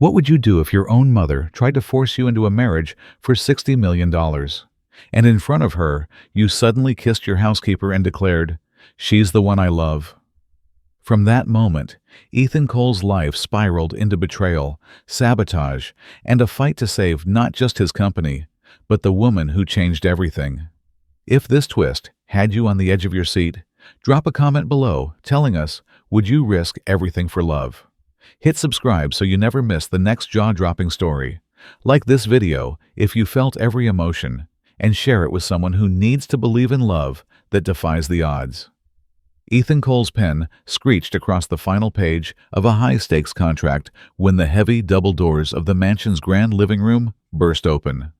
What would you do if your own mother tried to force you into a marriage for $60 million? And in front of her, you suddenly kissed your housekeeper and declared, "She's the one I love." From that moment, Ethan Cole's life spiraled into betrayal, sabotage, and a fight to save not just his company, but the woman who changed everything. If this twist had you on the edge of your seat, drop a comment below telling us, would you risk everything for love? Hit subscribe so you never miss the next jaw-dropping story. Like this video if you felt every emotion, and share it with someone who needs to believe in love that defies the odds. Ethan Cole's pen screeched across the final page of a high-stakes contract when the heavy double doors of the mansion's grand living room burst open.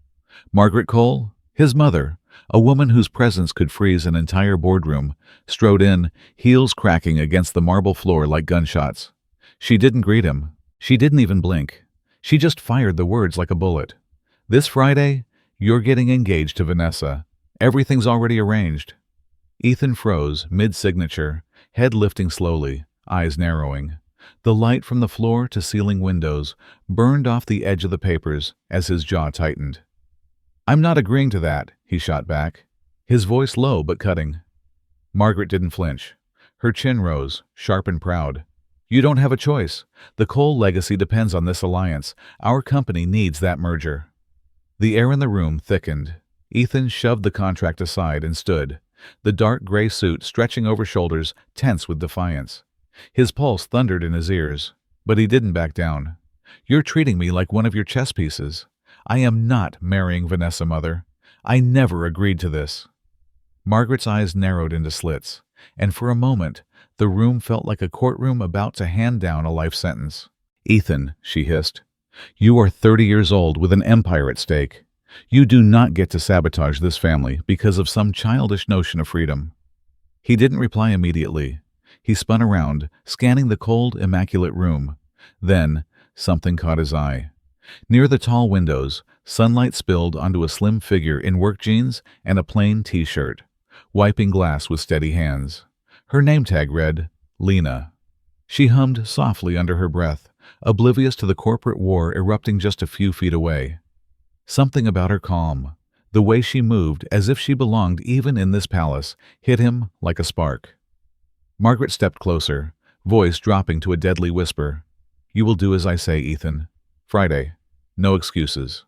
Margaret Cole, his mother, a woman whose presence could freeze an entire boardroom, strode in, heels cracking against the marble floor like gunshots. She didn't greet him. She didn't even blink. She just fired the words like a bullet. "This Friday, you're getting engaged to Vanessa. Everything's already arranged." Ethan froze mid-signature, head lifting slowly, eyes narrowing. The light from the floor to ceiling windows burned off the edge of the papers as his jaw tightened. "I'm not agreeing to that," he shot back, his voice low but cutting. Margaret didn't flinch. Her chin rose, sharp and proud. "You don't have a choice. The Cole legacy depends on this alliance. Our company needs that merger." The air in the room thickened. Ethan shoved the contract aside and stood, the dark gray suit stretching over shoulders, tense with defiance. His pulse thundered in his ears, but he didn't back down. "You're treating me like one of your chess pieces. I am not marrying Vanessa, Mother. I never agreed to this." Margaret's eyes narrowed into slits, and for a moment, the room felt like a courtroom about to hand down a life sentence. "Ethan," she hissed, "you are 30 years old with an empire at stake. You do not get to sabotage this family because of some childish notion of freedom." He didn't reply immediately. He spun around, scanning the cold, immaculate room. Then, something caught his eye. Near the tall windows, sunlight spilled onto a slim figure in work jeans and a plain t-shirt, wiping glass with steady hands. Her name tag read, Lena. She hummed softly under her breath, oblivious to the corporate war erupting just a few feet away. Something about her calm, the way she moved as if she belonged even in this palace, hit him like a spark. Margaret stepped closer, voice dropping to a deadly whisper. "You will do as I say, Ethan. Friday. No excuses."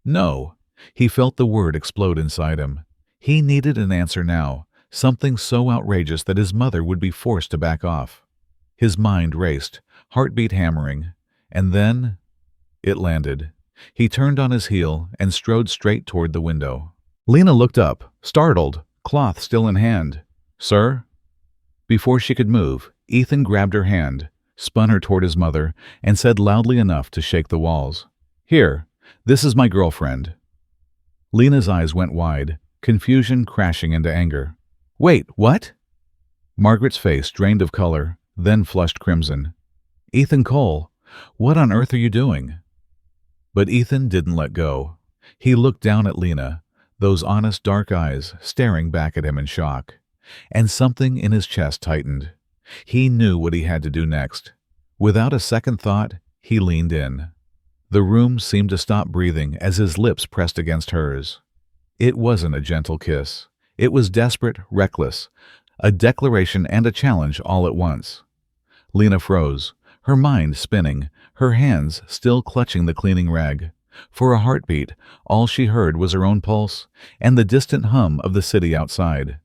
"No." He felt the word explode inside him. He needed an answer now, something so outrageous that his mother would be forced to back off. His mind raced, heartbeat hammering, and then it landed. He turned on his heel and strode straight toward the window. Lena looked up, startled, cloth still in hand. "Sir?" Before she could move, Ethan grabbed her hand, spun her toward his mother, and said loudly enough to shake the walls, "Here, this is my girlfriend." Lena's eyes went wide, confusion crashing into anger. "Wait, what?" Margaret's face drained of color, then flushed crimson. "Ethan Cole, what on earth are you doing?" But Ethan didn't let go. He looked down at Lena, those honest dark eyes staring back at him in shock. And something in his chest tightened. He knew what he had to do next. Without a second thought, he leaned in. The room seemed to stop breathing as his lips pressed against hers. It wasn't a gentle kiss. It was desperate, reckless, a declaration and a challenge all at once. Lena froze, her mind spinning, her hands still clutching the cleaning rag. For a heartbeat, all she heard was her own pulse and the distant hum of the city outside.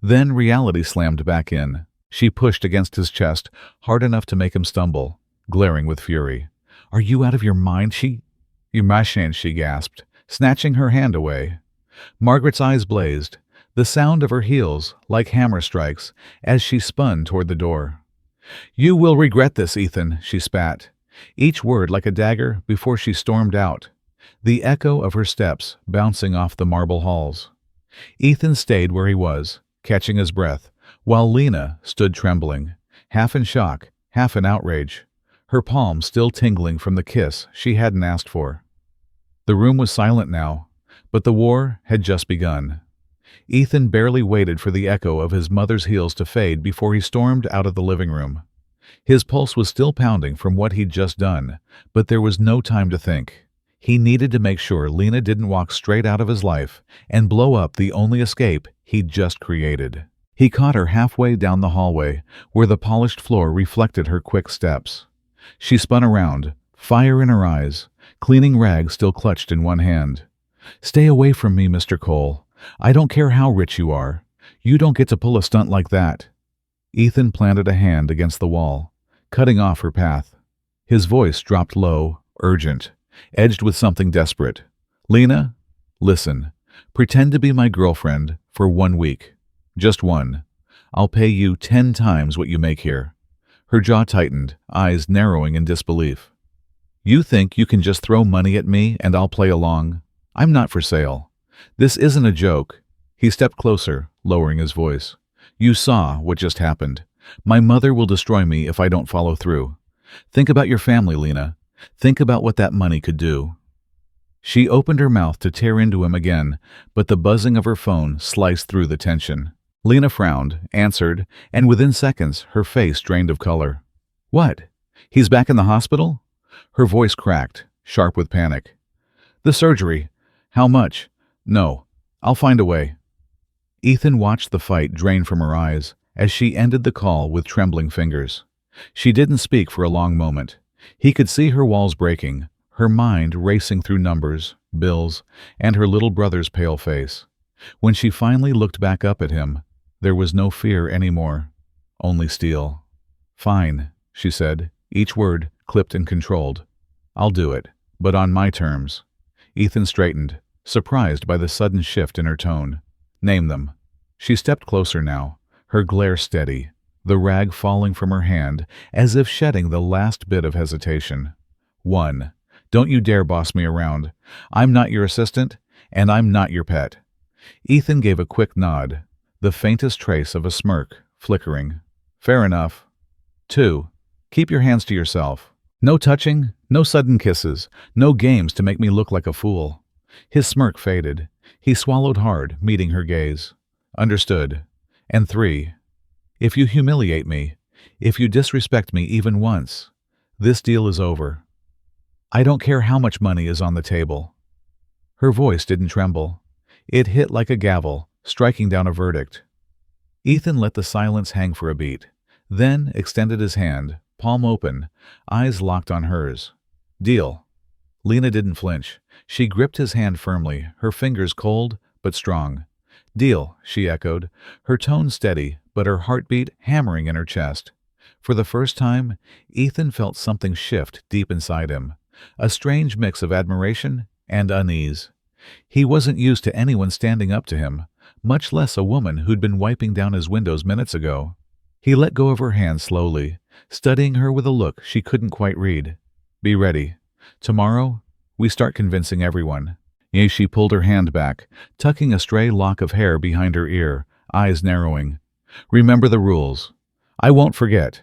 Then reality slammed back in. She pushed against his chest, hard enough to make him stumble, glaring with fury. "Are you out of your mind? You machine," she gasped, snatching her hand away. Margaret's eyes blazed, the sound of her heels like hammer strikes as she spun toward the door. "You will regret this, Ethan," she spat, each word like a dagger before she stormed out, the echo of her steps bouncing off the marble halls. Ethan stayed where he was, catching his breath, while Lena stood trembling, half in shock, half in outrage, her palm still tingling from the kiss she hadn't asked for. The room was silent now, but the war had just begun. Ethan barely waited for the echo of his mother's heels to fade before he stormed out of the living room. His pulse was still pounding from what he'd just done, but there was no time to think. He needed to make sure Lena didn't walk straight out of his life and blow up the only escape he'd just created. He caught her halfway down the hallway, where the polished floor reflected her quick steps. She spun around, fire in her eyes, cleaning rag still clutched in one hand. "Stay away from me, Mr. Cole. I don't care how rich you are. You don't get to pull a stunt like that." Ethan planted a hand against the wall, cutting off her path. His voice dropped low, urgent, edged with something desperate. "Lena, listen. Pretend to be my girlfriend for 1 week. Just one. I'll pay you 10 times what you make here." Her jaw tightened, eyes narrowing in disbelief. "You think you can just throw money at me and I'll play along? I'm not for sale. This isn't a joke." He stepped closer, lowering his voice. "You saw what just happened. My mother will destroy me if I don't follow through. Think about your family, Lena. Think about what that money could do." She opened her mouth to tear into him again, but the buzzing of her phone sliced through the tension. Lena frowned, answered, and within seconds her face drained of color. "What? He's back in the hospital?" Her voice cracked, sharp with panic. "The surgery. How much?" "No. I'll find a way." Ethan watched the fight drain from her eyes as she ended the call with trembling fingers. She didn't speak for a long moment. He could see her walls breaking, her mind racing through numbers, bills, and her little brother's pale face. When she finally looked back up at him, there was no fear anymore, only steel. "Fine," she said, each word clipped and controlled. "I'll do it, but on my terms." Ethan straightened, surprised by the sudden shift in her tone. "Name them." She stepped closer now, her glare steady, the rag falling from her hand as if shedding the last bit of hesitation. "1. Don't you dare boss me around. I'm not your assistant, and I'm not your pet." Ethan gave a quick nod, the faintest trace of a smirk flickering. "Fair enough." 2. Keep your hands to yourself. No touching, no sudden kisses, no games to make me look like a fool. His smirk faded. He swallowed hard, meeting her gaze. "Understood." And 3. If you humiliate me, if you disrespect me even once, this deal is over. I don't care how much money is on the table." Her voice didn't tremble. It hit like a gavel, striking down a verdict. Ethan let the silence hang for a beat, then extended his hand, palm open, eyes locked on hers. "Deal." Lena didn't flinch. She gripped his hand firmly, her fingers cold but strong. "Deal," she echoed, her tone steady, but her heartbeat hammering in her chest. For the first time, Ethan felt something shift deep inside him, a strange mix of admiration and unease. He wasn't used to anyone standing up to him, much less a woman who'd been wiping down his windows minutes ago. He let go of her hand slowly, studying her with a look she couldn't quite read. "Be ready. Tomorrow, we start convincing everyone." She pulled her hand back, tucking a stray lock of hair behind her ear, eyes narrowing. "Remember the rules." "I won't forget."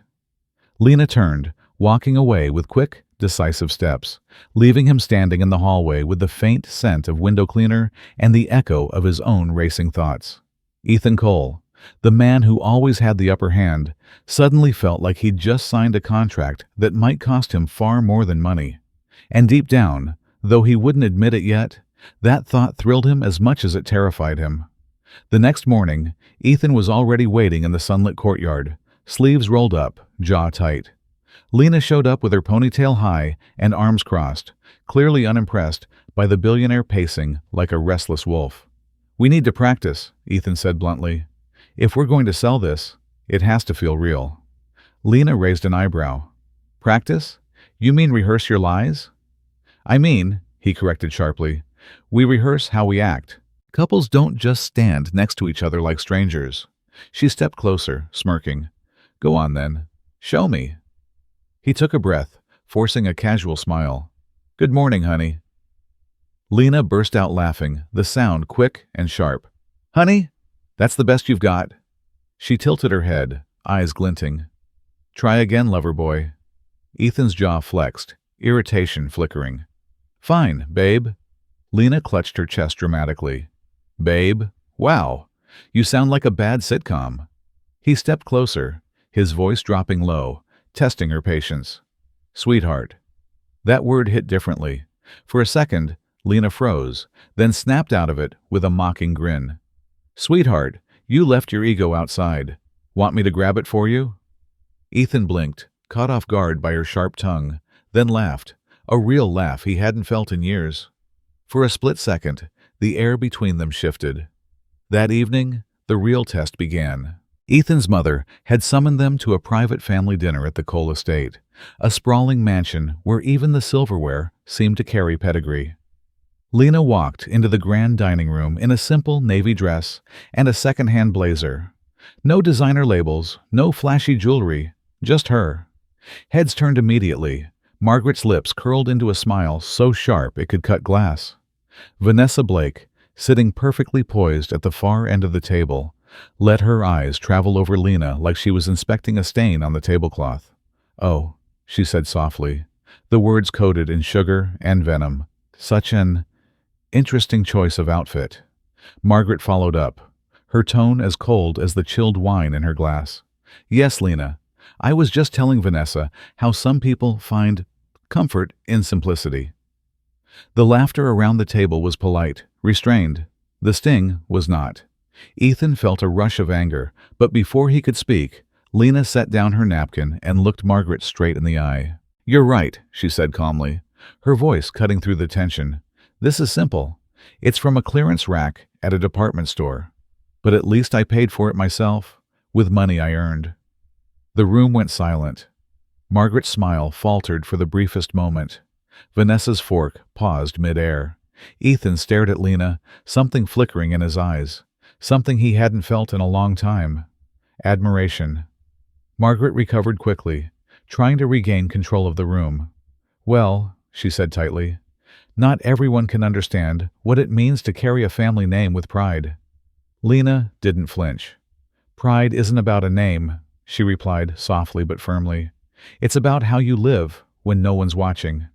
Lena turned, walking away with quick, decisive steps, leaving him standing in the hallway with the faint scent of window cleaner and the echo of his own racing thoughts. Ethan Cole, the man who always had the upper hand, suddenly felt like he'd just signed a contract that might cost him far more than money. And deep down, though he wouldn't admit it yet, that thought thrilled him as much as it terrified him. The next morning, Ethan was already waiting in the sunlit courtyard, sleeves rolled up, jaw tight. Lena showed up with her ponytail high and arms crossed, clearly unimpressed by the billionaire pacing like a restless wolf. "We need to practice," Ethan said bluntly. "If we're going to sell this, it has to feel real." Lena raised an eyebrow. "Practice? You mean rehearse your lies?" "I mean," he corrected sharply, "we rehearse how we act. Couples don't just stand next to each other like strangers." She stepped closer, smirking. "Go on then. Show me." He took a breath, forcing a casual smile. "Good morning, honey." Lena burst out laughing, the sound quick and sharp. "Honey? That's the best you've got?" She tilted her head, eyes glinting. "Try again, lover boy." Ethan's jaw flexed, irritation flickering. "Fine, babe." Lena clutched her chest dramatically. "Babe? Wow. You sound like a bad sitcom." He stepped closer, his voice dropping low, testing her patience. Sweetheart. That word hit differently. For a second, Lena froze, then snapped out of it with a mocking grin. Sweetheart, you left your ego outside. Want me to grab it for you? Ethan blinked, caught off guard by her sharp tongue, then laughed, a real laugh he hadn't felt in years. For a split second, the air between them shifted. That evening, the real test began. Ethan's mother had summoned them to a private family dinner at the Cole estate, a sprawling mansion where even the silverware seemed to carry pedigree. Lena walked into the grand dining room in a simple navy dress and a second-hand blazer. No designer labels, no flashy jewelry, just her. Heads turned immediately. Margaret's lips curled into a smile so sharp it could cut glass. Vanessa Blake, sitting perfectly poised at the far end of the table, let her eyes travel over Lena like she was inspecting a stain on the tablecloth. Oh, she said softly, the words coated in sugar and venom. Such an interesting choice of outfit. Margaret followed up, her tone as cold as the chilled wine in her glass. Yes, Lena, I was just telling Vanessa how some people find comfort in simplicity. The laughter around the table was polite, restrained. The sting was not. Ethan felt a rush of anger, but before he could speak, Lena set down her napkin and looked Margaret straight in the eye. You're right, she said calmly, her voice cutting through the tension. This is simple. It's from a clearance rack at a department store. But at least I paid for it myself, with money I earned. The room went silent. Margaret's smile faltered for the briefest moment. Vanessa's fork paused mid-air. Ethan stared at Lena, something flickering in his eyes, something he hadn't felt in a long time. Admiration. Margaret recovered quickly, trying to regain control of the room. Well, she said tightly, not everyone can understand what it means to carry a family name with pride. Lena didn't flinch. Pride isn't about a name, she replied softly but firmly. It's about how you live when no one's watching.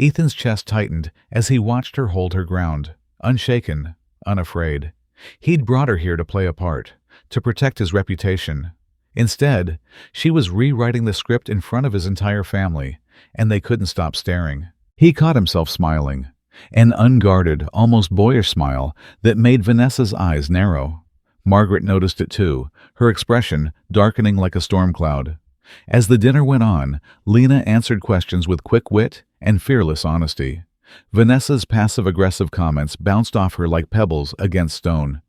Ethan's chest tightened as he watched her hold her ground, unshaken, unafraid. He'd brought her here to play a part, to protect his reputation. Instead, she was rewriting the script in front of his entire family, and they couldn't stop staring. He caught himself smiling, an unguarded, almost boyish smile that made Vanessa's eyes narrow. Margaret noticed it too, her expression darkening like a storm cloud. As the dinner went on, Lena answered questions with quick wit and fearless honesty. Vanessa's passive-aggressive comments bounced off her like pebbles against stone.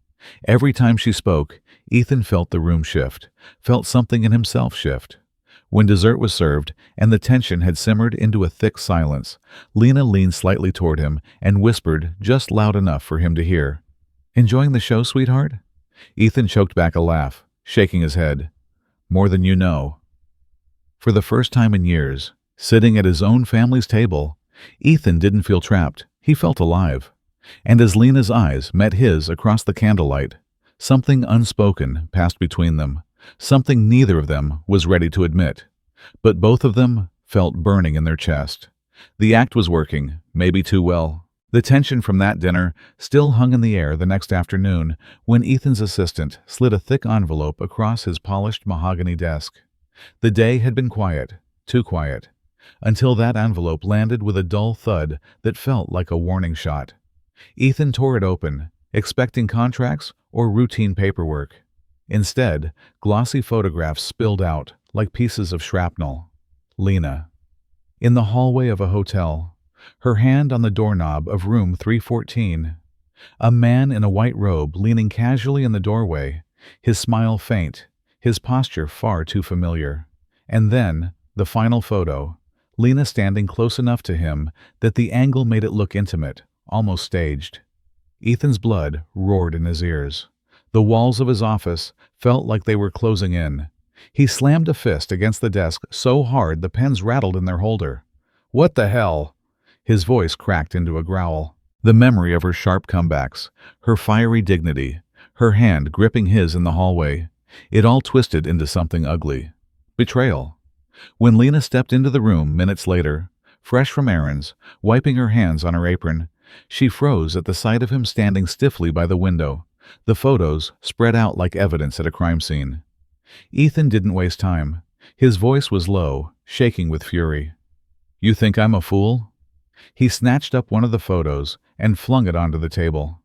Every time she spoke, Ethan felt the room shift, felt something in himself shift. When dessert was served and the tension had simmered into a thick silence, Lena leaned slightly toward him and whispered just loud enough for him to hear. Enjoying the show, sweetheart? Ethan choked back a laugh, shaking his head. More than you know. For the first time in years, sitting at his own family's table, Ethan didn't feel trapped. He felt alive. And as Lena's eyes met his across the candlelight, something unspoken passed between them, something neither of them was ready to admit. But both of them felt burning in their chest. The act was working, maybe too well. The tension from that dinner still hung in the air the next afternoon when Ethan's assistant slid a thick envelope across his polished mahogany desk. The day had been quiet, too quiet, until that envelope landed with a dull thud that felt like a warning shot. Ethan tore it open, expecting contracts or routine paperwork. Instead, glossy photographs spilled out like pieces of shrapnel. Lena. In the hallway of a hotel, her hand on the doorknob of room 314. A man in a white robe leaning casually in the doorway, his smile faint, his posture far too familiar. And then, the final photo, Lena standing close enough to him that the angle made it look intimate, almost staged. Ethan's blood roared in his ears. The walls of his office felt like they were closing in. He slammed a fist against the desk so hard the pens rattled in their holder. "What the hell?" His voice cracked into a growl. The memory of her sharp comebacks, her fiery dignity, her hand gripping his in the hallway, it all twisted into something ugly. Betrayal. When Lena stepped into the room minutes later, fresh from errands, wiping her hands on her apron, she froze at the sight of him standing stiffly by the window, the photos spread out like evidence at a crime scene. Ethan didn't waste time. His voice was low, shaking with fury. "You think I'm a fool?" He snatched up one of the photos and flung it onto the table.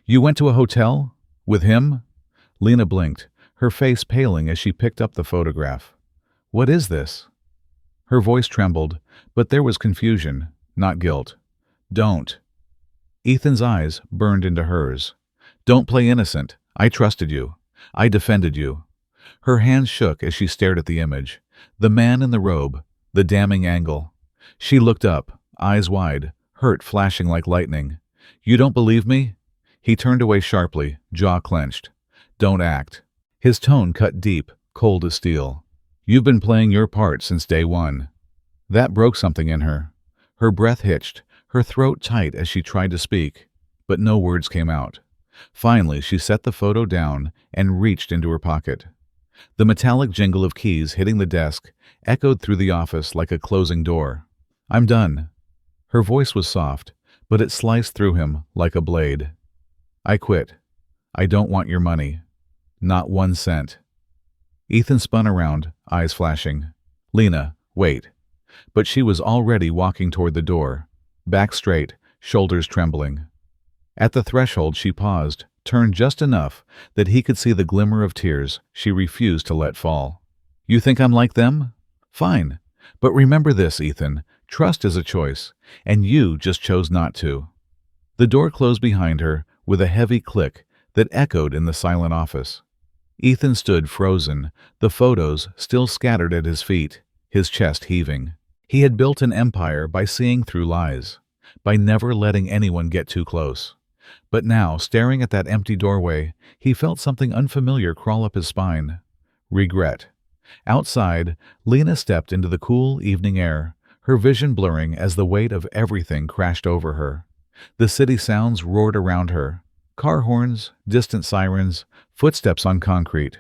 "You went to a hotel? With him?" Lena blinked, her face paling as she picked up the photograph. "What is this?" Her voice trembled, but there was confusion, not guilt. "Don't." Ethan's eyes burned into hers. "Don't play innocent. I trusted you. I defended you." Her hands shook as she stared at the image. The man in the robe, the damning angle. She looked up, eyes wide, hurt flashing like lightning. "You don't believe me?" He turned away sharply, jaw clenched. "Don't act." His tone cut deep, cold as steel. "You've been playing your part since day one." That broke something in her. Her breath hitched, her throat tight as she tried to speak, but no words came out. Finally, she set the photo down and reached into her pocket. The metallic jingle of keys hitting the desk echoed through the office like a closing door. "I'm done." Her voice was soft, but it sliced through him like a blade. "I quit. I don't want your money. Not 1 cent." Ethan spun around, eyes flashing. "Lena, wait." But she was already walking toward the door, back straight, shoulders trembling. At the threshold she paused, turned just enough that he could see the glimmer of tears she refused to let fall. "You think I'm like them? Fine. But remember this, Ethan, trust is a choice, and you just chose not to." The door closed behind her with a heavy click that echoed in the silent office. Ethan stood frozen, the photos still scattered at his feet, his chest heaving. He had built an empire by seeing through lies, by never letting anyone get too close. But now, staring at that empty doorway, he felt something unfamiliar crawl up his spine. Regret. Outside, Lena stepped into the cool evening air, her vision blurring as the weight of everything crashed over her. The city sounds roared around her. Car horns, distant sirens, footsteps on concrete.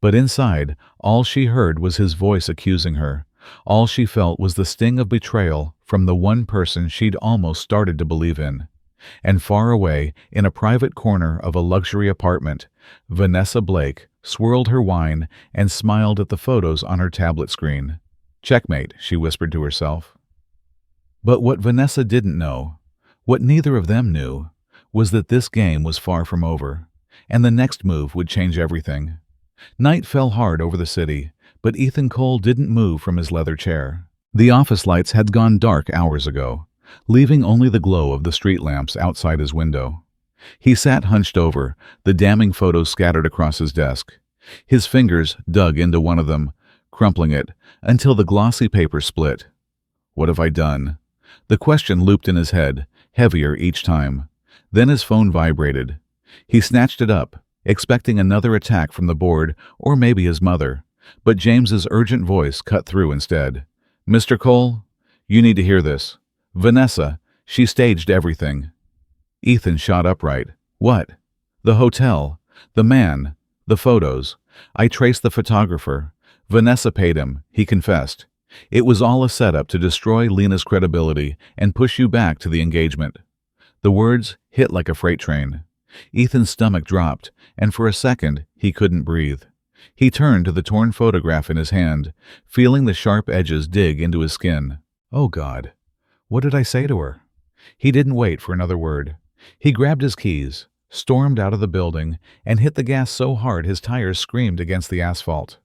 But inside, all she heard was his voice accusing her. All she felt was the sting of betrayal from the one person she'd almost started to believe in. And far away, in a private corner of a luxury apartment, Vanessa Blake swirled her wine and smiled at the photos on her tablet screen. "Checkmate," she whispered to herself. But what Vanessa didn't know, what neither of them knew, was that this game was far from over, and the next move would change everything. Night fell hard over the city, but Ethan Cole didn't move from his leather chair. The office lights had gone dark hours ago, leaving only the glow of the street lamps outside his window. He sat hunched over, the damning photos scattered across his desk. His fingers dug into one of them, crumpling it, until the glossy paper split. What have I done? The question looped in his head, heavier each time. Then his phone vibrated. He snatched it up, expecting another attack from the board or maybe his mother, but James's urgent voice cut through instead. "Mr. Cole, you need to hear this. Vanessa, she staged everything." Ethan shot upright. "What?" "The hotel. The man. The photos. I traced the photographer. Vanessa paid him," he confessed. "It was all a setup to destroy Lena's credibility and push you back to the engagement." The words hit like a freight train. Ethan's stomach dropped, and for a second he couldn't breathe. He turned to the torn photograph in his hand, feeling the sharp edges dig into his skin. Oh God, what did I say to her? He didn't wait for another word. He grabbed his keys, stormed out of the building, and hit the gas so hard his tires screamed against the asphalt.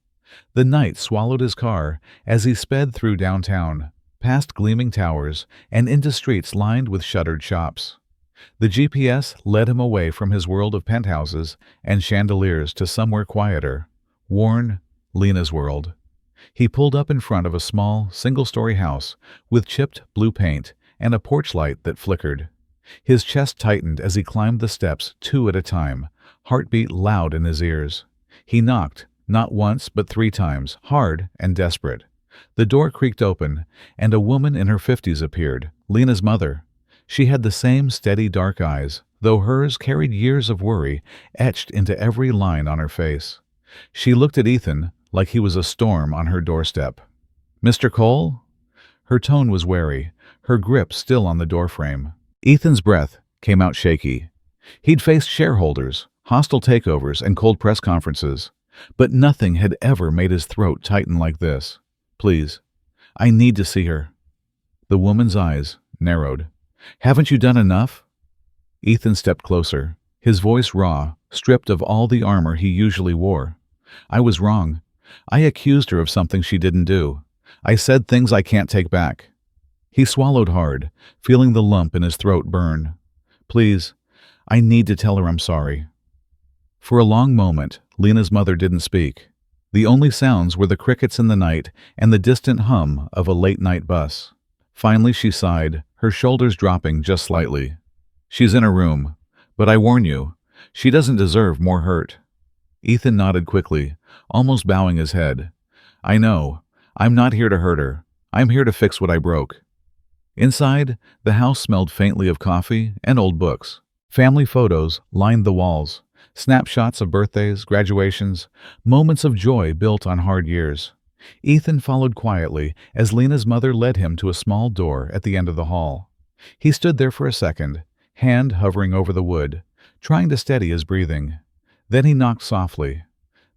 The night swallowed his car as he sped through downtown, past gleaming towers, and into streets lined with shuttered shops. The GPS led him away from his world of penthouses and chandeliers to somewhere quieter. Worn, Lena's world. He pulled up in front of a small, single-story house with chipped blue paint and a porch light that flickered. His chest tightened as he climbed the steps 2 at a time, heartbeat loud in his ears. He knocked, not once but 3 times, hard and desperate. The door creaked open, and a woman in her 50s appeared, Lena's mother. She had the same steady dark eyes, though hers carried years of worry etched into every line on her face. She looked at Ethan like he was a storm on her doorstep. "Mr. Cole?" Her tone was wary, her grip still on the doorframe. Ethan's breath came out shaky. He'd faced shareholders, hostile takeovers, and cold press conferences, but nothing had ever made his throat tighten like this. "Please, I need to see her." The woman's eyes narrowed. "Haven't you done enough?" Ethan stepped closer, his voice raw, stripped of all the armor he usually wore. "I was wrong. I accused her of something she didn't do. I said things I can't take back." He swallowed hard, feeling the lump in his throat burn. "Please, I need to tell her I'm sorry." For a long moment, Lena's mother didn't speak. The only sounds were the crickets in the night and the distant hum of a late-night bus. Finally she sighed, her shoulders dropping just slightly. "She's in her room, but I warn you, she doesn't deserve more hurt." Ethan nodded quickly, almost bowing his head. "I know. I'm not here to hurt her. I'm here to fix what I broke." Inside, the house smelled faintly of coffee and old books. Family photos lined the walls, snapshots of birthdays, graduations, moments of joy built on hard years. Ethan followed quietly as Lena's mother led him to a small door at the end of the hall. He stood there for a second, hand hovering over the wood, trying to steady his breathing. Then he knocked softly.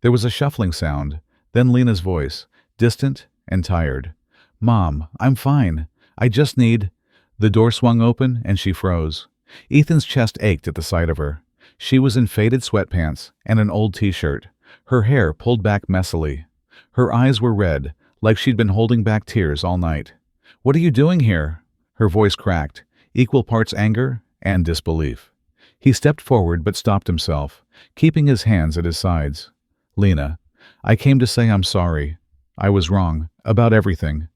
There was a shuffling sound, then Lena's voice, distant and tired. "Mom, I'm fine. I just need—" The door swung open and she froze. Ethan's chest ached at the sight of her. She was in faded sweatpants and an old t-shirt, her hair pulled back messily. Her eyes were red, like she'd been holding back tears all night. "What are you doing here?" Her voice cracked, equal parts anger and disbelief. He stepped forward but stopped himself, keeping his hands at his sides. "Lena, I came to say I'm sorry. I was wrong, about everything."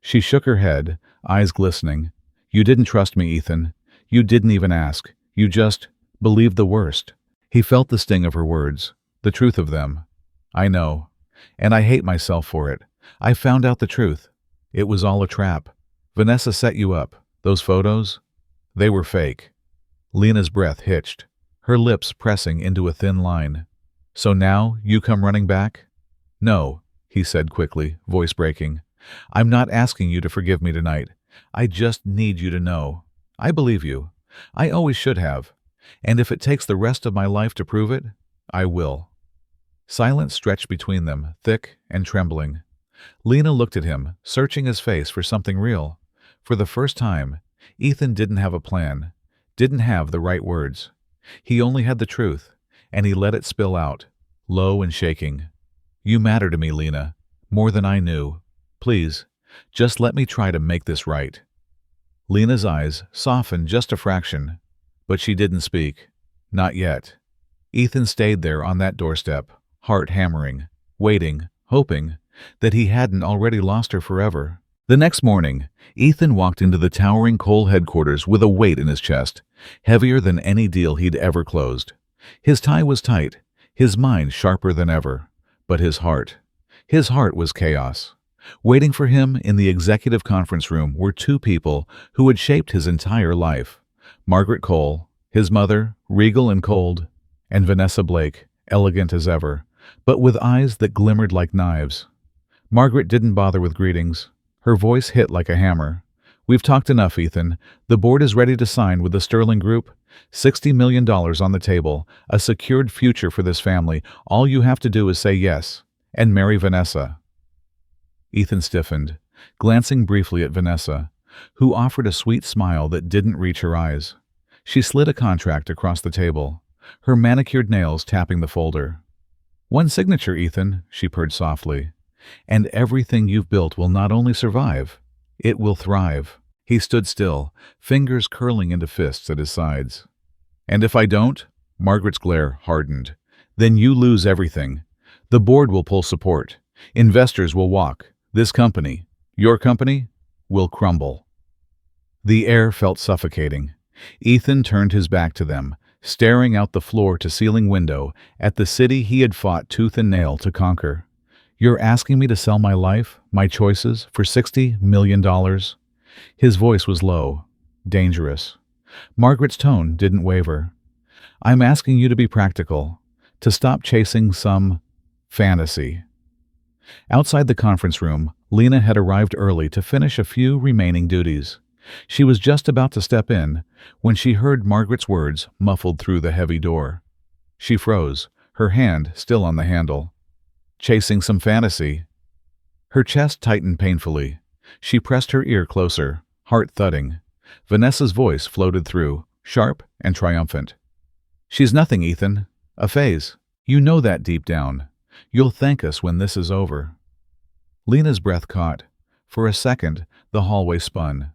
She shook her head, eyes glistening. "You didn't trust me, Ethan. You didn't even ask. You just believed the worst." He felt the sting of her words, the truth of them. "I know. And I hate myself for it. I found out the truth. It was all a trap. Vanessa set you up. Those photos? They were fake." Lena's breath hitched, her lips pressing into a thin line. "So now you come running back?" "No," he said quickly, voice breaking. "I'm not asking you to forgive me tonight. I just need you to know. I believe you. I always should have. And if it takes the rest of my life to prove it, I will." Silence stretched between them, thick and trembling. Lena looked at him, searching his face for something real. For the first time, Ethan didn't have a plan, didn't have the right words. He only had the truth, and he let it spill out, low and shaking. "You matter to me, Lena, more than I knew. Please, just let me try to make this right." Lena's eyes softened just a fraction, but she didn't speak. Not yet. Ethan stayed there on that doorstep, heart hammering, waiting, hoping that he hadn't already lost her forever. The next morning, Ethan walked into the towering coal headquarters with a weight in his chest, heavier than any deal he'd ever closed. His tie was tight, his mind sharper than ever, but his heart was chaos. Waiting for him in the executive conference room were two people who had shaped his entire life: Margaret Cole, his mother, regal and cold, and Vanessa Blake, elegant as ever, but with eyes that glimmered like knives. Margaret didn't bother with greetings. Her voice hit like a hammer. "We've talked enough, Ethan. The board is ready to sign with the Sterling Group. $60 million on the table, a secured future for this family. All you have to do is say yes, and marry Vanessa." Ethan stiffened, glancing briefly at Vanessa, who offered a sweet smile that didn't reach her eyes. She slid a contract across the table, her manicured nails tapping the folder. "One signature, Ethan," she purred softly. "And everything you've built will not only survive, it will thrive." He stood still, fingers curling into fists at his sides. "And if I don't?" Margaret's glare hardened. "Then you lose everything. The board will pull support. Investors will walk. This company, your company, will crumble." The air felt suffocating. Ethan turned his back to them, staring out the floor-to-ceiling window at the city he had fought tooth and nail to conquer. "You're asking me to sell my life, my choices, for $60 million? His voice was low, dangerous. Margaret's tone didn't waver. "I'm asking you to be practical, to stop chasing some fantasy." Outside the conference room, Lena had arrived early to finish a few remaining duties. She was just about to step in when she heard Margaret's words muffled through the heavy door. She froze, her hand still on the handle. Chasing some fantasy. Her chest tightened painfully. She pressed her ear closer, heart thudding. Vanessa's voice floated through, sharp and triumphant. She's nothing, Ethan. A phase. You know that deep down. You'll thank us when this is over. Lena's breath caught. For a second, the hallway spun.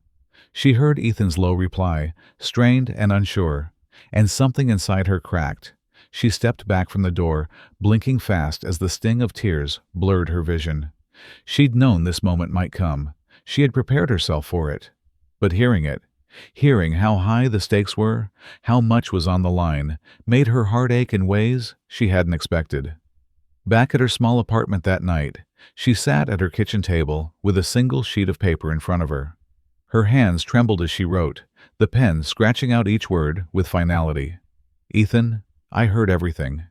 She heard Ethan's low reply, strained and unsure, and something inside her cracked. She stepped back from the door, blinking fast as the sting of tears blurred her vision. She'd known this moment might come. She had prepared herself for it. But hearing how high the stakes were, how much was on the line, made her heart ache in ways she hadn't expected. Back at her small apartment that night, she sat at her kitchen table with a single sheet of paper in front of her. Her hands trembled as she wrote, the pen scratching out each word with finality. Ethan, I heard everything.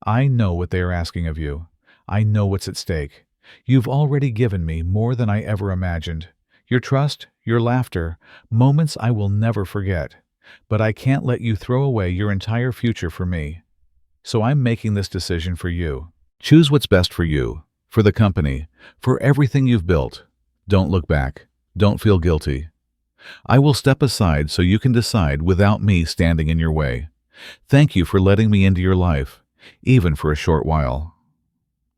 I know what they are asking of you. I know what's at stake. You've already given me more than I ever imagined. Your trust, your laughter, moments I will never forget. But I can't let you throw away your entire future for me. So I'm making this decision for you. Choose what's best for you, for the company, for everything you've built. Don't look back. Don't feel guilty. I will step aside so you can decide without me standing in your way. Thank you for letting me into your life, even for a short while.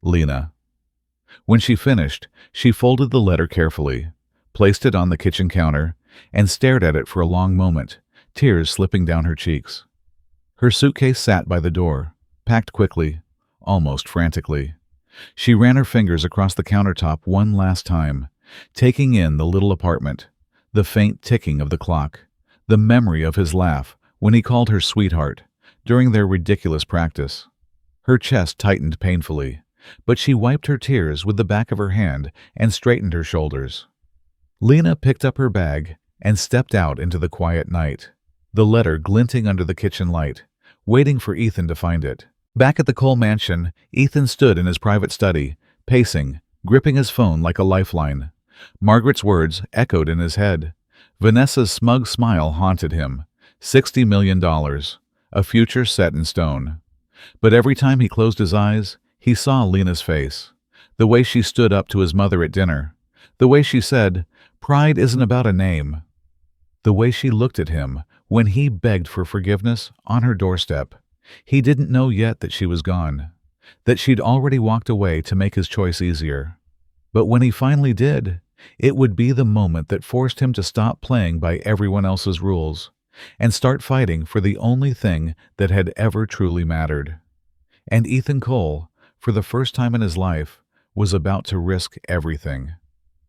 Lena. When she finished, she folded the letter carefully, placed it on the kitchen counter, and stared at it for a long moment, tears slipping down her cheeks. Her suitcase sat by the door, packed quickly, almost frantically. She ran her fingers across the countertop one last time, taking in the little apartment, the faint ticking of the clock, the memory of his laugh when he called her sweetheart during their ridiculous practice. Her chest tightened painfully, but she wiped her tears with the back of her hand and straightened her shoulders. Lena picked up her bag and stepped out into the quiet night, the letter glinting under the kitchen light, waiting for Ethan to find it. Back at the Cole mansion, Ethan stood in his private study, pacing, gripping his phone like a lifeline. Margaret's words echoed in his head. Vanessa's smug smile haunted him. $60 million, a future set in stone. But every time he closed his eyes, he saw Lena's face. The way she stood up to his mother at dinner. The way she said, "Pride isn't about a name." The way she looked at him when he begged for forgiveness on her doorstep. He didn't know yet that she was gone, that she'd already walked away to make his choice easier. But when he finally did, it would be the moment that forced him to stop playing by everyone else's rules and start fighting for the only thing that had ever truly mattered. And Ethan Cole, for the first time in his life, was about to risk everything.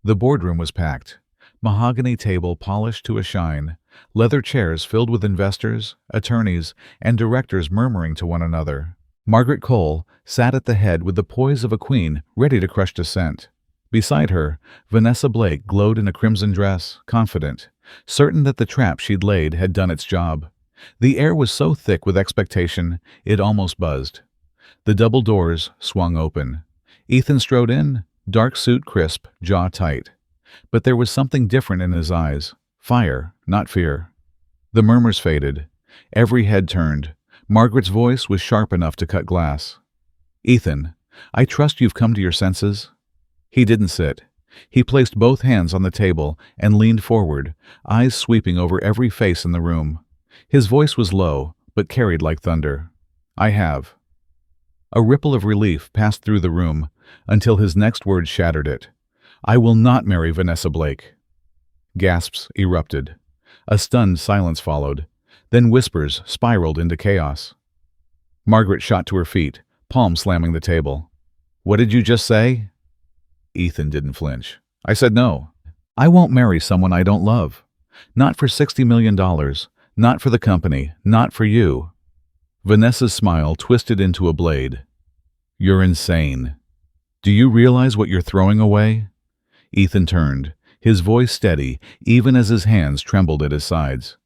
The boardroom was packed, mahogany table polished to a shine, leather chairs filled with investors, attorneys, and directors murmuring to one another. Margaret Cole sat at the head with the poise of a queen ready to crush dissent. Beside her, Vanessa Blake glowed in a crimson dress, confident, certain that the trap she'd laid had done its job. The air was so thick with expectation, it almost buzzed. The double doors swung open. Ethan strode in, dark suit crisp, jaw tight. But there was something different in his eyes. Fire, not fear. The murmurs faded. Every head turned. Margaret's voice was sharp enough to cut glass. "Ethan, I trust you've come to your senses." He didn't sit. He placed both hands on the table and leaned forward, eyes sweeping over every face in the room. His voice was low, but carried like thunder. "I have." A ripple of relief passed through the room until his next words shattered it. "I will not marry Vanessa Blake." Gasps erupted. A stunned silence followed. Then whispers spiraled into chaos. Margaret shot to her feet, palm slamming the table. "What did you just say?" Ethan didn't flinch. "I said no. I won't marry someone I don't love. Not for $60 million. Not for the company. Not for you." Vanessa's smile twisted into a blade. "You're insane. Do you realize what you're throwing away?" Ethan turned, his voice steady, even as his hands trembled at his sides.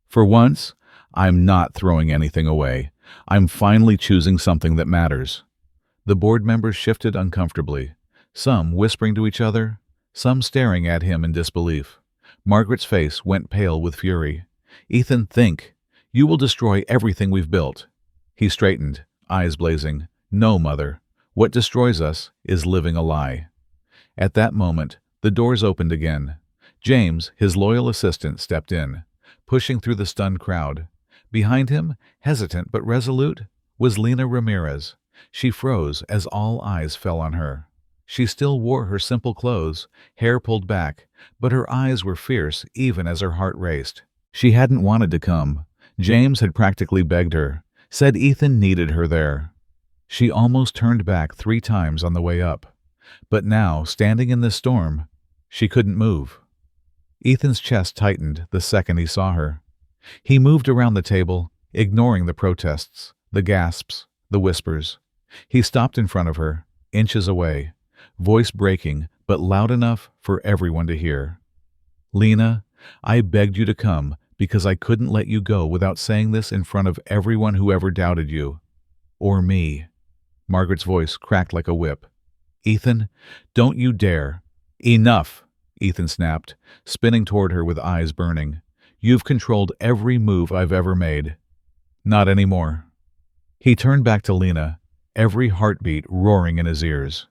"For once, I'm not throwing anything away. I'm finally choosing something that matters." The board members shifted uncomfortably, some whispering to each other, some staring at him in disbelief. Margaret's face went pale with fury. "Ethan, think. You will destroy everything we've built." He straightened, eyes blazing. "No, Mother. What destroys us is living a lie. At that moment, the doors opened again. James, his loyal assistant, stepped in, pushing through the stunned crowd. Behind him, hesitant but resolute, was Lena Ramirez. She froze as all eyes fell on her. She still wore her simple clothes, hair pulled back, but her eyes were fierce even as her heart raced. She hadn't wanted to come. James had practically begged her, said Ethan needed her there. She almost turned back 3 times on the way up. But now, standing in this storm, she couldn't move. Ethan's chest tightened the second he saw her. He moved around the table, ignoring the protests, the gasps, the whispers. He stopped in front of her, inches away, voice breaking but loud enough for everyone to hear. "Lena, I begged you to come because I couldn't let you go without saying this in front of everyone who ever doubted you. Or me." Margaret's voice cracked like a whip. "Ethan, don't you dare." "Enough," Ethan snapped, spinning toward her with eyes burning. "You've controlled every move I've ever made." "Not anymore." He turned back to Lena, every heartbeat roaring in his ears.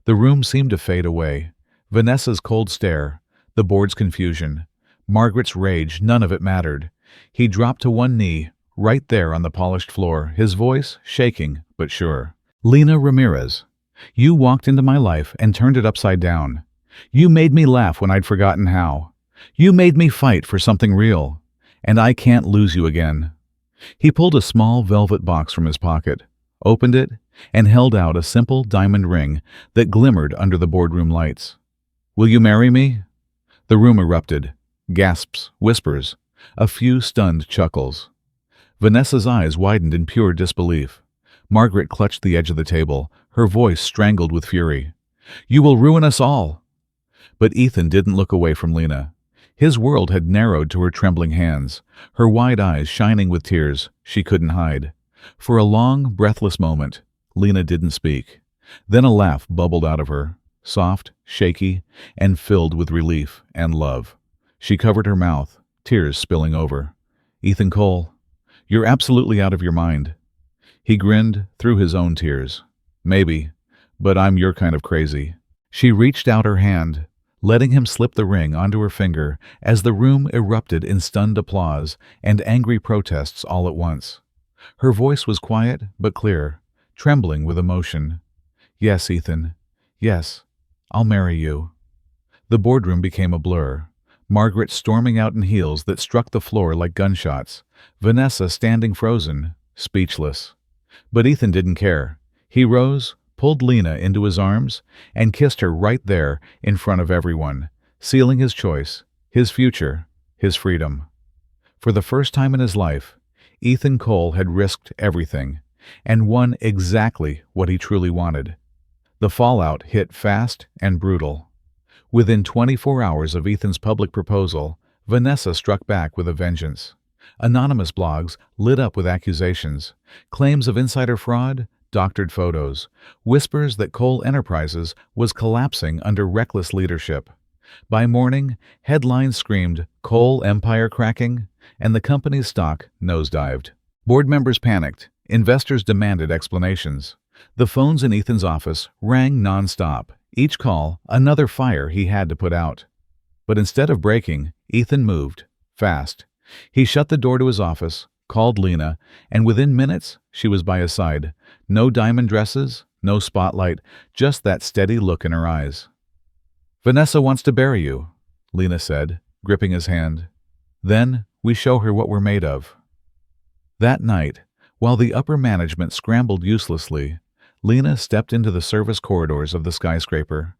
The room seemed to fade away. Vanessa's cold stare, the board's confusion, Margaret's rage, none of it mattered. He dropped to one knee, right there on the polished floor, his voice shaking but sure. "Lena Ramirez, you walked into my life and turned it upside down. You made me laugh when I'd forgotten how. You made me fight for something real, and I can't lose you again." He pulled a small velvet box from his pocket, opened it, and held out a simple diamond ring that glimmered under the boardroom lights. "Will you marry me?" The room erupted. Gasps, whispers, a few stunned chuckles. Vanessa's eyes widened in pure disbelief. Margaret clutched the edge of the table, her voice strangled with fury. "You will ruin us all." But Ethan didn't look away from Lena. His world had narrowed to her trembling hands, her wide eyes shining with tears she couldn't hide. For a long, breathless moment, Lena didn't speak. Then a laugh bubbled out of her, soft, shaky, and filled with relief and love. She covered her mouth, tears spilling over. "Ethan Cole, you're absolutely out of your mind." He grinned through his own tears. "Maybe, but I'm your kind of crazy." She reached out her hand, letting him slip the ring onto her finger as the room erupted in stunned applause and angry protests all at once. Her voice was quiet but clear, trembling with emotion. "Yes, Ethan. Yes, I'll marry you." The boardroom became a blur. Margaret storming out in heels that struck the floor like gunshots. Vanessa standing frozen, speechless. But Ethan didn't care. He rose, pulled Lena into his arms, and kissed her right there in front of everyone, sealing his choice, his future, his freedom. For the first time in his life, Ethan Cole had risked everything, and won exactly what he truly wanted. The fallout hit fast and brutal. Within 24 hours of Ethan's public proposal, Vanessa struck back with a vengeance. Anonymous blogs lit up with accusations, claims of insider fraud, doctored photos, whispers that Cole Enterprises was collapsing under reckless leadership. By morning, headlines screamed "Cole Empire cracking," and the company's stock nosedived. Board members panicked. Investors demanded explanations. The phones in Ethan's office rang nonstop, each call another fire he had to put out. But instead of breaking, Ethan moved, fast. He shut the door to his office, called Lena, and within minutes she was by his side. No diamond dresses, no spotlight, just that steady look in her eyes. "Vanessa wants to bury you," Lena said, gripping his hand. "Then we show her what we're made of." That night, while the upper management scrambled uselessly, Lena stepped into the service corridors of the skyscraper.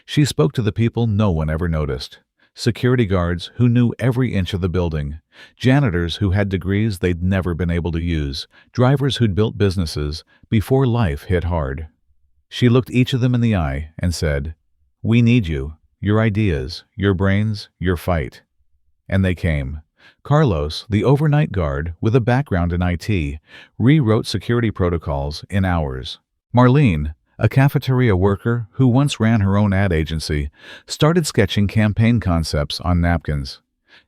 She spoke to the people no one ever noticed. Security guards who knew every inch of the building, janitors who had degrees they'd never been able to use, drivers who'd built businesses before life hit hard. She looked each of them in the eye and said, "We need you, your ideas, your brains, your fight." And they came. Carlos, the overnight guard with a background in IT, rewrote security protocols in hours. Marlene, a cafeteria worker who once ran her own ad agency, started sketching campaign concepts on napkins.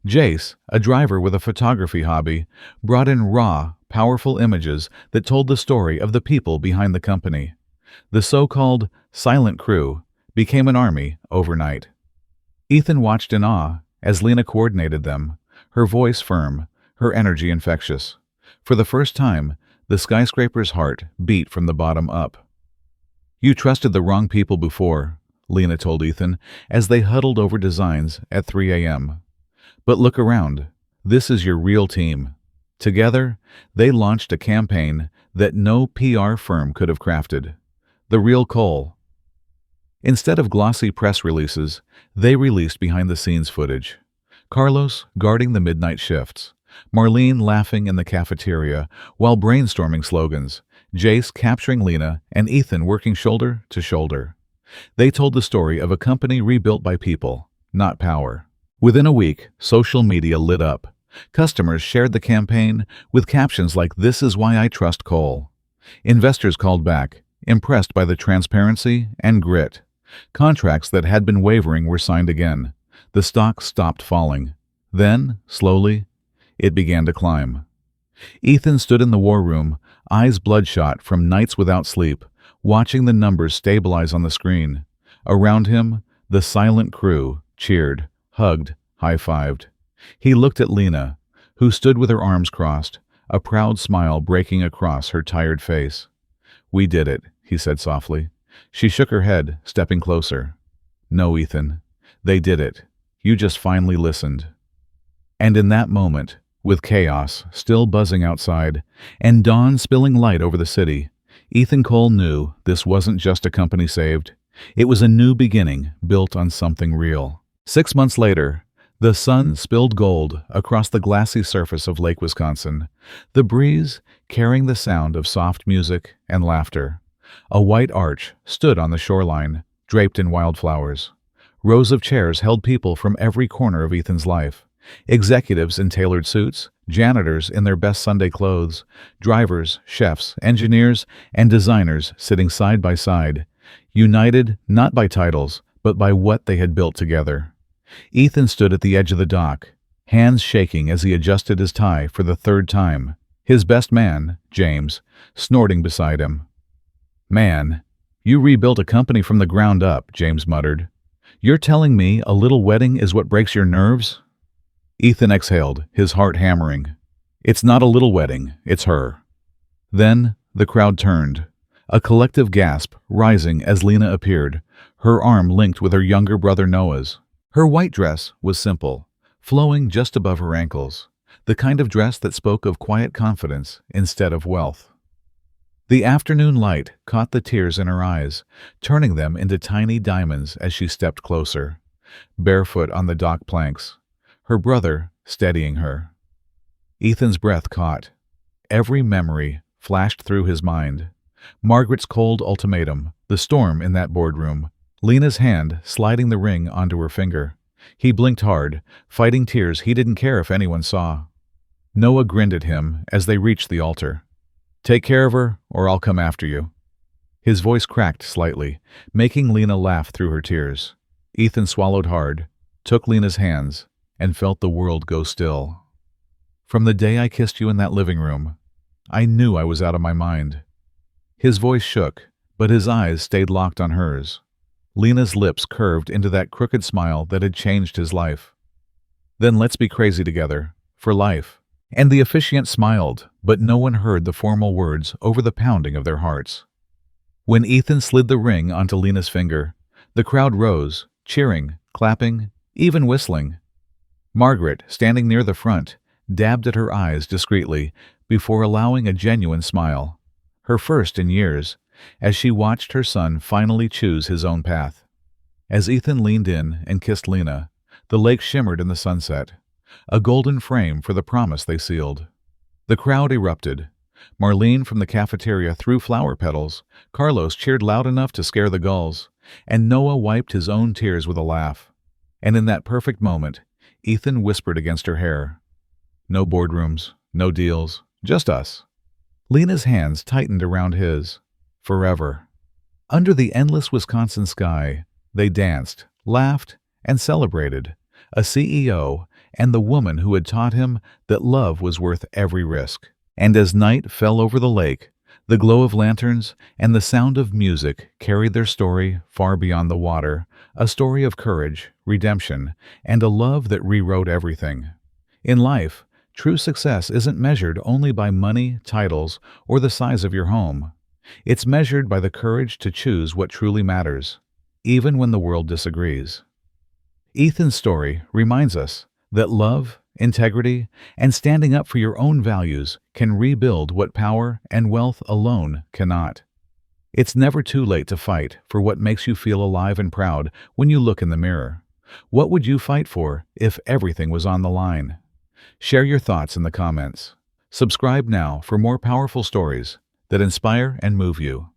Jace, a driver with a photography hobby, brought in raw, powerful images that told the story of the people behind the company. The so-called silent crew became an army overnight. Ethan watched in awe as Lena coordinated them, her voice firm, her energy infectious. For the first time, the skyscraper's heart beat from the bottom up. "You trusted the wrong people before," Lena told Ethan as they huddled over designs at 3 a.m. "But look around. This is your real team." Together, they launched a campaign that no PR firm could have crafted. The real Cole. Instead of glossy press releases, they released behind-the-scenes footage. Carlos guarding the midnight shifts, Marlene laughing in the cafeteria while brainstorming slogans, Jace capturing Lena, and Ethan working shoulder to shoulder. They told the story of a company rebuilt by people, not power. Within a week, social media lit up. Customers shared the campaign with captions like, "This is why I trust Cole." Investors called back, impressed by the transparency and grit. Contracts that had been wavering were signed again. The stock stopped falling. Then, slowly, it began to climb. Ethan stood in the war room, eyes bloodshot from nights without sleep, watching the numbers stabilize on the screen. Around him, the silent crew cheered, hugged, high-fived. He looked at Lena, who stood with her arms crossed, a proud smile breaking across her tired face. "We did it," he said softly. She shook her head, stepping closer. "No, Ethan. They did it. You just finally listened." And in that moment, with chaos still buzzing outside, and dawn spilling light over the city, Ethan Cole knew this wasn't just a company saved. It was a new beginning built on something real. 6 months later, the sun spilled gold across the glassy surface of Lake Wisconsin, the breeze carrying the sound of soft music and laughter. A white arch stood on the shoreline, draped in wildflowers. Rows of chairs held people from every corner of Ethan's life. Executives in tailored suits, janitors in their best Sunday clothes, drivers, chefs, engineers, and designers sitting side by side, united not by titles, but by what they had built together. Ethan stood at the edge of the dock, hands shaking as he adjusted his tie for the third time, his best man, James, snorting beside him. "Man, you rebuilt a company from the ground up," James muttered. "You're telling me a little wedding is what breaks your nerves?" Ethan exhaled, his heart hammering. "It's not a little wedding, it's her." Then the crowd turned, a collective gasp rising as Lena appeared, her arm linked with her younger brother Noah's. Her white dress was simple, flowing just above her ankles, the kind of dress that spoke of quiet confidence instead of wealth. The afternoon light caught the tears in her eyes, turning them into tiny diamonds as she stepped closer, barefoot on the dock planks, her brother steadying her. Ethan's breath caught. Every memory flashed through his mind. Margaret's cold ultimatum, the storm in that boardroom, Lena's hand sliding the ring onto her finger. He blinked hard, fighting tears he didn't care if anyone saw. Noah grinned at him as they reached the altar. "Take care of her, or I'll come after you." His voice cracked slightly, making Lena laugh through her tears. Ethan swallowed hard, took Lena's hands, and felt the world go still. "From the day I kissed you in that living room, I knew I was out of my mind." His voice shook, but his eyes stayed locked on hers. Lena's lips curved into that crooked smile that had changed his life. "Then let's be crazy together, for life." And the officiant smiled, but no one heard the formal words over the pounding of their hearts. When Ethan slid the ring onto Lena's finger, the crowd rose, cheering, clapping, even whistling. Margaret, standing near the front, dabbed at her eyes discreetly before allowing a genuine smile, her first in years, as she watched her son finally choose his own path. As Ethan leaned in and kissed Lena, the lake shimmered in the sunset, a golden frame for the promise they sealed. The crowd erupted. Marlene from the cafeteria threw flower petals, Carlos cheered loud enough to scare the gulls, and Noah wiped his own tears with a laugh. And in that perfect moment, Ethan whispered against her hair, "No boardrooms, no deals, just us." Lena's hands tightened around his. Forever. Under the endless Wisconsin sky, they danced, laughed, and celebrated, a CEO and the woman who had taught him that love was worth every risk. And as night fell over the lake, The glow of lanterns and the sound of music carried their story far beyond the water, a story of courage, redemption, and a love that rewrote everything. In life, true success isn't measured only by money, titles, or the size of your home. It's measured by the courage to choose what truly matters, even when the world disagrees. Ethan's story reminds us that love, integrity, and standing up for your own values can rebuild what power and wealth alone cannot. It's never too late to fight for what makes you feel alive and proud when you look in the mirror. What would you fight for if everything was on the line? Share your thoughts in the comments. Subscribe now for more powerful stories that inspire and move you.